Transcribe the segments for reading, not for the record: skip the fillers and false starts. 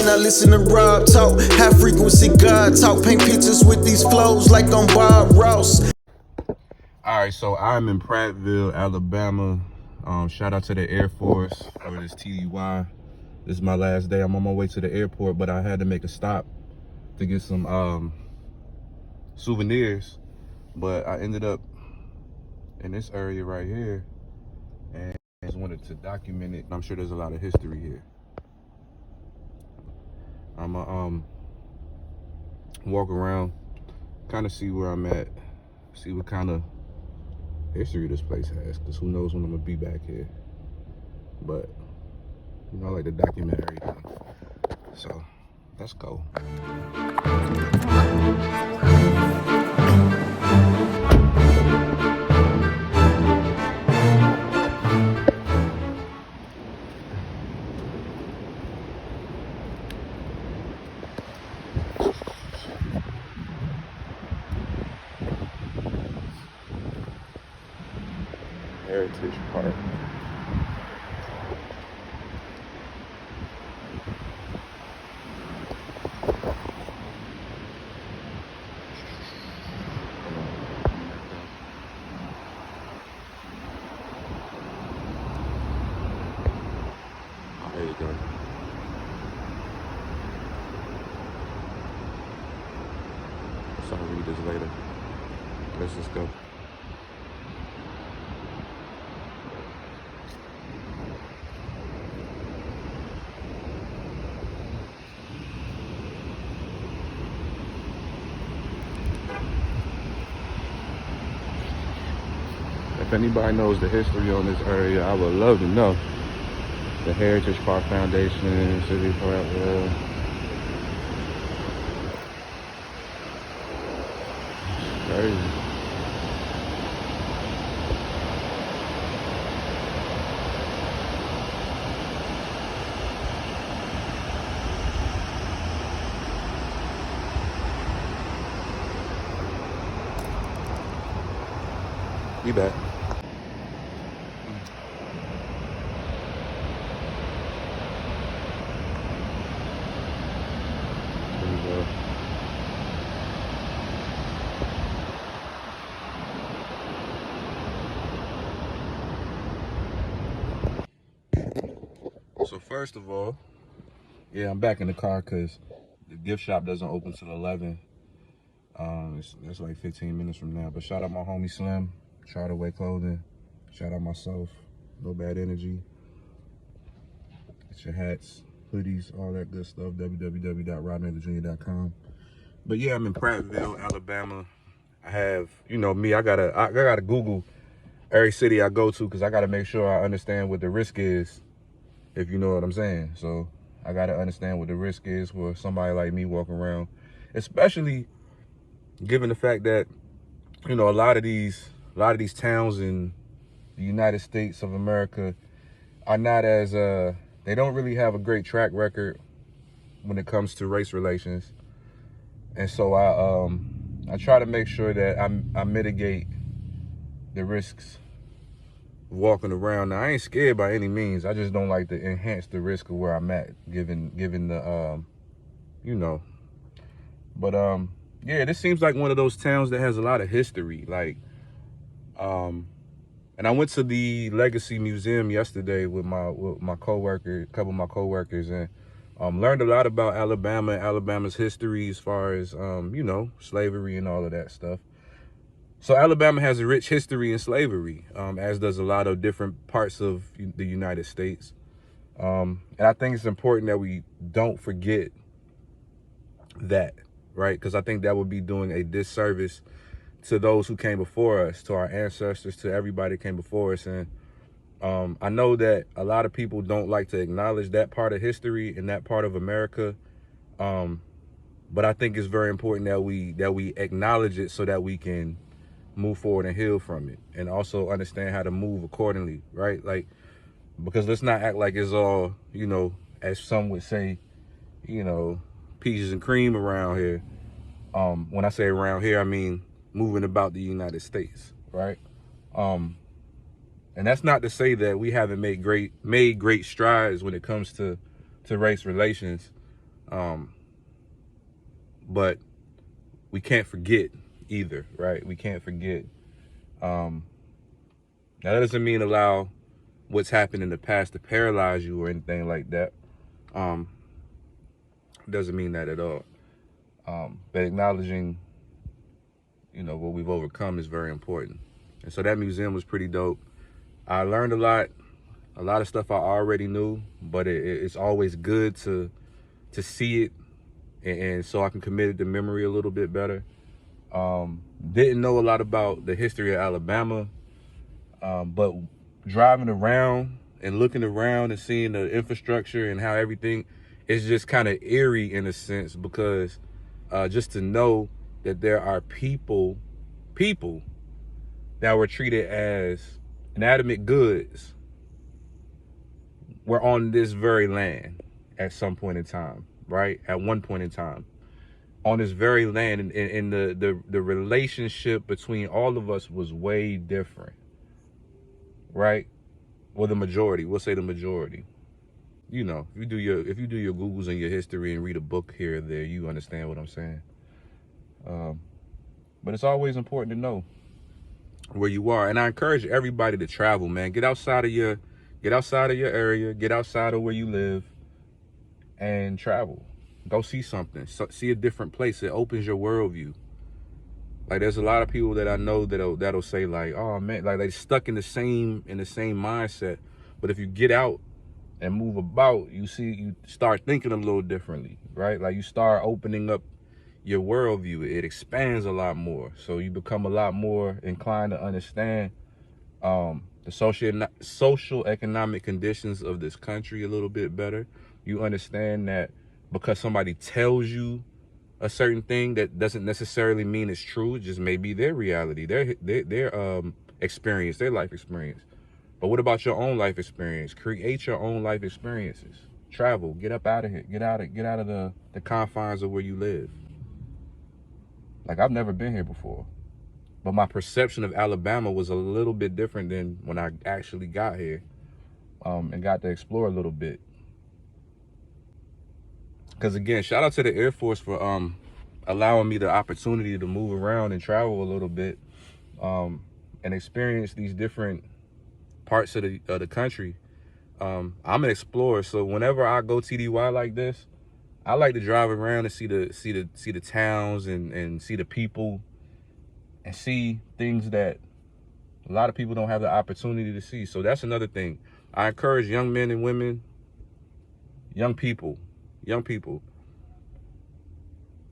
mean I listen to Rob talk, high frequency God talk, paint pictures with these flows like I'm Bob Ross. All right, so I'm in Prattville, Alabama. Shout out to the Air Force for this TDY. This is my last day. I'm on my way to the airport, but I had to make a stop to get some souvenirs. But I ended up in this area right here, and I just wanted to document it. I'm sure there's a lot of history here. I'm gonna walk around, kind of see where I'm at, see what kind of history this place has, because who knows when I'm gonna be back here. But you know, I like to document everything. So let's go. Heritage Park. There you go. So I'll read this later. Let's just go. If anybody knows the history on this area, I would love to know. The Heritage Park Foundation, City of Prattville. Crazy. Be back. There we go. So first of all, yeah, I'm back in the car because the gift shop doesn't open till 11. That's like 15 minutes from now. But shout out my homie Slim, Charter Way Clothing. Shout out myself, No Bad Energy. Get your hats, hoodies, all that good stuff. www.rodneythejr.com. But yeah, I'm in Prattville, Alabama. I have, you know me, I gotta Google every city I go to because I gotta make sure I understand what the risk is, if you know what I'm saying. So I gotta understand what the risk is for somebody like me walking around, especially given the fact that, you know, a lot of these towns in the United States of America are not as they don't really have a great track record when it comes to race relations. And so I try to make sure that I mitigate the risks of walking around. Now, I ain't scared by any means. I just don't like to enhance the risk of where I'm at, given the you know. But yeah, this seems like one of those towns that has a lot of history. Like, and I went to the Legacy Museum yesterday with my coworker, a couple of my coworkers, and learned a lot about Alabama and Alabama's history as far as you know, slavery and all of that stuff. So Alabama has a rich history in slavery, as does a lot of different parts of the United States. And I think it's important that we don't forget that, right? Because I think that would be doing a disservice to those who came before us, to our ancestors, to everybody that came before us. And I know that a lot of people don't like to acknowledge that part of history and that part of America. But I think it's very important that we acknowledge it so that we can move forward and heal from it, and also understand how to move accordingly, right? Like, because let's not act like it's all, you know, as some would say, you know, peaches and cream around here. When I say around here, I mean moving about the United States, right? And that's not to say that we haven't made great strides when it comes to race relations. But we can't forget either, right? We can't forget. Now that doesn't mean allow what's happened in the past to paralyze you or anything like that. Doesn't mean that at all. But acknowledging, what we've overcome is very important. And so that museum was pretty dope. I learned a lot of stuff I already knew, but it's always good to see it, and so I can commit it to memory a little bit better. Didn't know a lot about the history of Alabama, but driving around and looking around and seeing the infrastructure and how everything is just kind of eerie in a sense, because just to know that there are people that were treated as inanimate goods were on this very land at some point in time, right? At one point in time, on this very land, and the relationship between all of us was way different, right? Well, the majority, we'll say the majority. If you do your Googles and your history and read a book here or there, you understand what I'm saying. But it's always important to know where you are, and I encourage everybody to travel, man. Get outside of your area, get outside of where you live, and travel. Go see something, see a different place. It opens your worldview. Like, there's a lot of people that I know that'll say like, oh man, like they stuck in the same mindset. But if you get out and move about, you start thinking a little differently, right? Like, you start opening up your worldview. It expands a lot more. So you become a lot more inclined to understand the social economic conditions of this country a little bit better. You understand that because somebody tells you a certain thing, that doesn't necessarily mean it's true. It just may be their reality, their experience, their life experience. But what about your own life experience? Create your own life experiences. Travel. Get up out of here. Get out of the confines of where you live. Like, I've never been here before, but my perception of Alabama was a little bit different than when I actually got here, and got to explore a little bit. Because again, shout out to the Air Force for allowing me the opportunity to move around and travel a little bit, and experience these different parts of the country. I'm an explorer, so whenever I go TDY like this, I like to drive around and see the towns and see the people and see things that a lot of people don't have the opportunity to see. So that's another thing. I encourage young men and women, young people.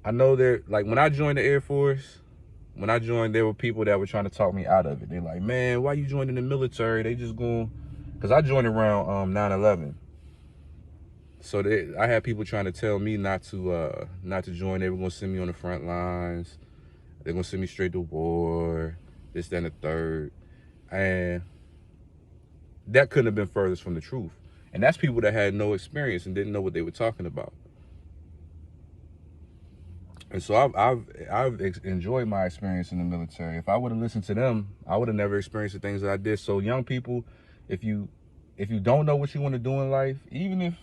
I know like, when I joined the Air Force, there were people that were trying to talk me out of it. They're like, man, why you joining the military? They just going, because I joined around 9/11. So I had people trying to tell me not to join. They were going to send me on the front lines. They're going to send me straight to war, this, that, and the third. And that couldn't have been furthest from the truth. And that's people that had no experience and didn't know what they were talking about. And so I've enjoyed my experience in the military. If I would have listened to them, I would have never experienced the things that I did. So young people, if you don't know what you want to do in life, even if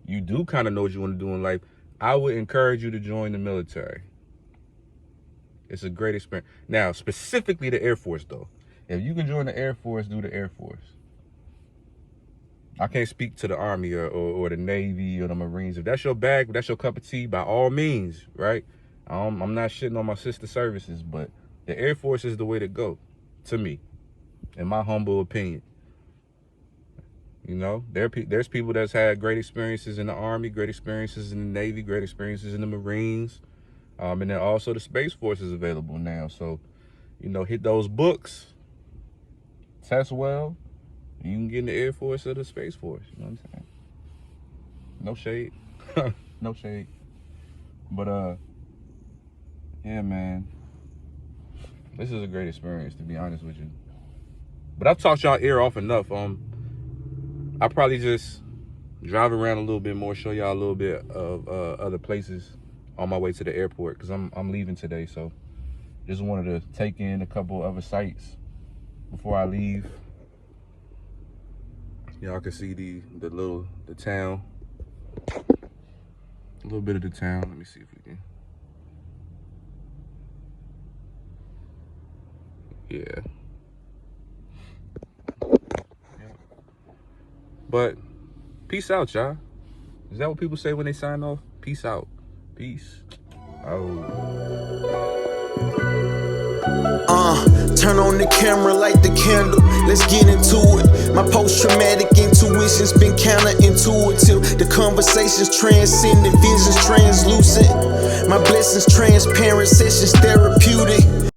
you do kind of know what you want to do in life, I would encourage you to join the military. It's a great experience. Now, specifically the Air Force, though. If you can join the Air Force, do the Air Force. I can't speak to the Army or the Navy or the Marines. If that's your bag, if that's your cup of tea, by all means, right? I'm not shitting on my sister services, but the Air Force is the way to go, to me, in my humble opinion. There's people that's had great experiences in the Army, great experiences in the Navy, great experiences in the Marines, and then also the Space Force is available now. So, hit those books, test well, you can get in the Air Force or the Space Force. You know what I'm saying? No shade. No shade. But, yeah, man. This is a great experience, to be honest with you. But I've talked y'all ear off enough. I'll probably just drive around a little bit more, show y'all a little bit of other places on my way to the airport, because I'm leaving today. So just wanted to take in a couple other sites before I leave. Y'all can see the town. little bit of the town. Let me see if we can. Yeah. But peace out, y'all. Is that what people say when they sign off? Peace out. Peace. Turn on the camera, light the candle, let's get into it. My post-traumatic intuition's been counterintuitive. The conversations transcendent, visions translucent. My blessings transparent, sessions therapeutic.